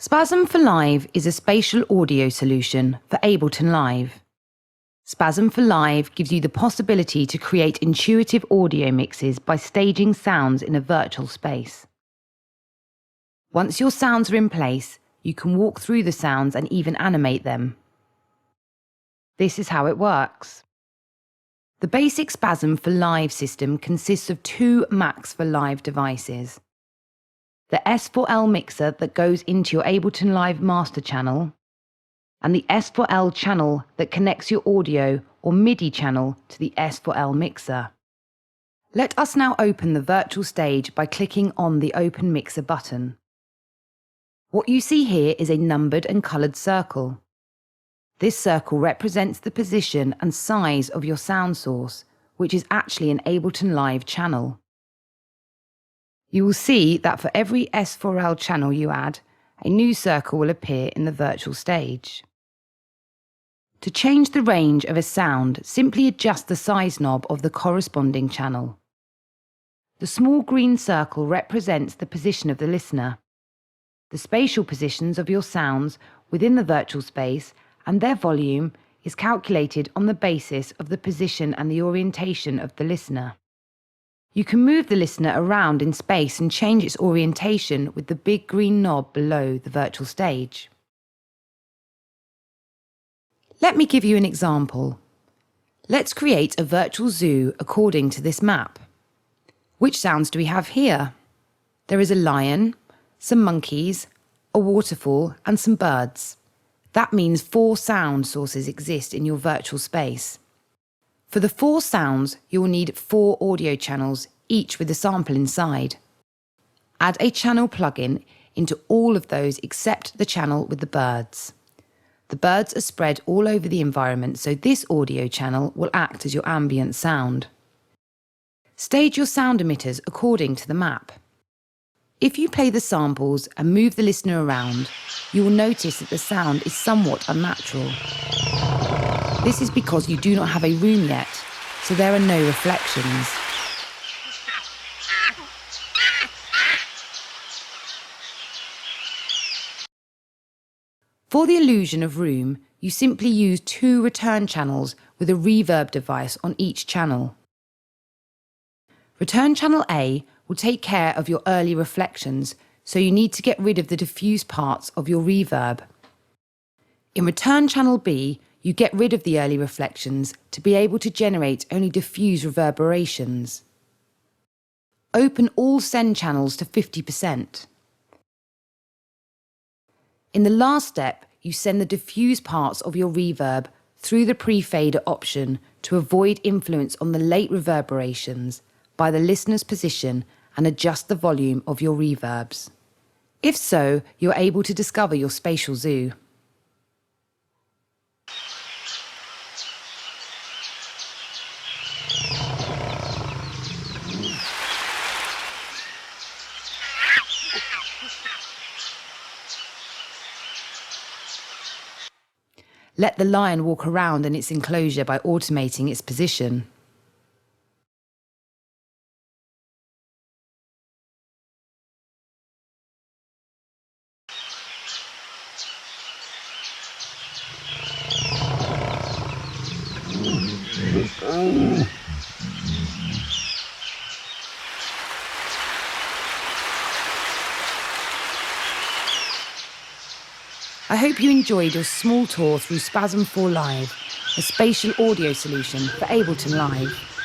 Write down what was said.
SPASM for Live is a spatial audio solution for Ableton Live. SPASM for Live gives you the possibility to create intuitive audio mixes by staging sounds in a virtual space. Once your sounds are in place, you can walk through the sounds and even animate them. This is how it works. The basic SPASM for Live system consists of two Max for Live devices. The S4L mixer that goes into your Ableton Live master channel, and the S4L channel that connects your audio or MIDI channel to the S4L mixer. Let us now open the virtual stage by clicking on the Open Mixer button. What you see here is a numbered and coloured circle. This circle represents the position and size of your sound source, which is actually an Ableton Live channel. You will see that for every S4L channel you add, a new circle will appear in the virtual stage. To change the range of a sound, simply adjust the size knob of the corresponding channel. The small green circle represents the position of the listener. The spatial positions of your sounds within the virtual space and their volume is calculated on the basis of the position and the orientation of the listener. You can move the listener around in space and change its orientation with the big green knob below the virtual stage. Let me give you an example. Let's create a virtual zoo according to this map. Which sounds do we have here? There is a lion, some monkeys, a waterfall and some birds. That means 4 sound sources exist in your virtual space. For the 4 sounds, you will need 4 audio channels, each with a sample inside. Add a channel plugin into all of those except the channel with the birds. The birds are spread all over the environment, so this audio channel will act as your ambient sound. Stage your sound emitters according to the map. If you play the samples and move the listener around, you will notice that the sound is somewhat unnatural. This is because you do not have a room yet, so there are no reflections. For the illusion of room, you simply use 2 return channels with a reverb device on each channel. Return channel A will take care of your early reflections, so you need to get rid of the diffuse parts of your reverb. In return channel B, you get rid of the early reflections to be able to generate only diffuse reverberations. Open all send channels to 50%. In the last step, you send the diffuse parts of your reverb through the pre-fader option to avoid influence on the late reverberations by the listener's position and adjust the volume of your reverbs. If so, you're able to discover your spatial zoo. Let the lion walk around in its enclosure by automating its position. I hope you enjoyed your small tour through SPASM for Live, a spatial audio solution for Ableton Live.